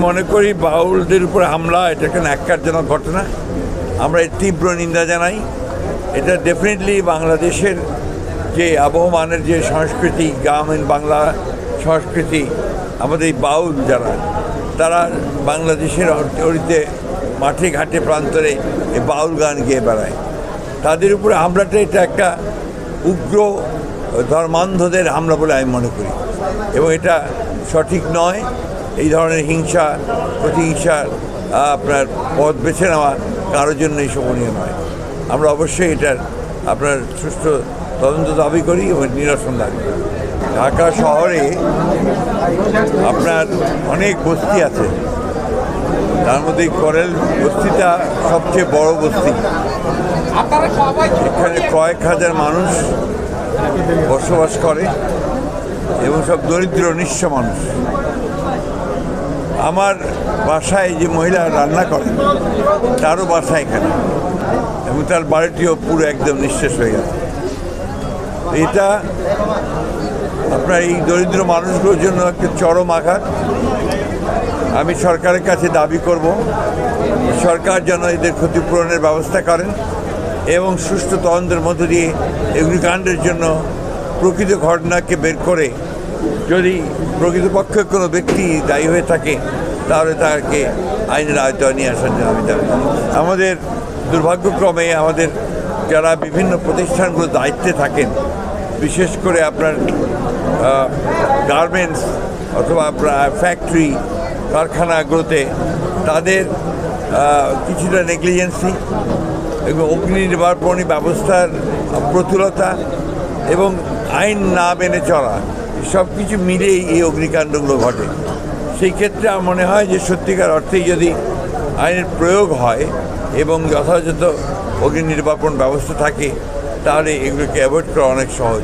মনে করি বাউলদের উপর হামলা এটা একটা ন্যাক্কারজনক ঘটনা। আমরা এর তীব্র নিন্দা জানাই। এটা ডেফিনেটলি বাংলাদেশের যে আবহমানের যে সংস্কৃতি, গ্রামীণ বাংলা সংস্কৃতি, আমাদের এই বাউল যারা, তারা বাংলাদেশের অরিতে মাঠে ঘাটে প্রান্তরে এই বাউল গান গেয়ে বেড়ায়, তাদের উপরে হামলাটা এটা একটা উগ্র ধর্মান্ধদের হামলা বলে আমি মনে করি, এবং এটা সঠিক নয়। এই ধরনের হিংসা প্রতিহিংসার আপনার পথ বেছে নেওয়া কারোর জন্যই শোভনীয় নয়। আমরা অবশ্যই এটার আপনার সুষ্ঠু তদন্ত দাবি করি এবং নিরসন দাবি করি। ঢাকা শহরে আপনার অনেক বস্তি আছে, তার মধ্যে করেল বস্তিটা সবচেয়ে বড় বস্তি। এখানে কয়েক হাজার মানুষ বসবাস করে এবং সব দরিদ্র নিঃস্ব মানুষ। আমার বাসায় যে মহিলা রান্না করে তারও বাসা এখানে, এবং তার বাড়িটিও পুরো একদম নিঃশেষ হয়ে গেছে। এটা আপনার এই দরিদ্র মানুষগুলোর জন্য একটা চরম আঘাত। আমি সরকারের কাছে দাবি করব, সরকার যেন এদের ক্ষতিপূরণের ব্যবস্থা করেন এবং সুষ্ঠু তদন্তের মধ্য দিয়ে অগ্নিকাণ্ডের জন্য প্রকৃত ঘটনাকে বের করে যদি প্রকৃতপক্ষে কোনো ব্যক্তি দায়ী হয়ে থাকে তাহলে তাকে আইনের আওতায় নিয়ে আসার জন্য আমি দাবি করি। আমাদের দুর্ভাগ্যক্রমে আমাদের যারা বিভিন্ন প্রতিষ্ঠানগুলোর দায়িত্বে থাকেন, বিশেষ করে আপনার গার্মেন্টস অথবা আপনার ফ্যাক্টরি কারখানাগুলোতে, তাদের কিছুটা নেগলিজেন্সি এবং অগ্নি নির্বাপনী ব্যবস্থার প্রতুলতা এবং আইন না মেনে চলা, সব কিছু মিলেই এই অগ্নিকাণ্ডগুলো ঘটে। সেই ক্ষেত্রে আমার মনে হয় যে সত্যিকার অর্থেই যদি আইনের প্রয়োগ হয় এবং যথাযথ অগ্নি নির্বাপন ব্যবস্থা থাকে, তাহলে এগুলোকে অ্যাভয়েড করা অনেক সহজ।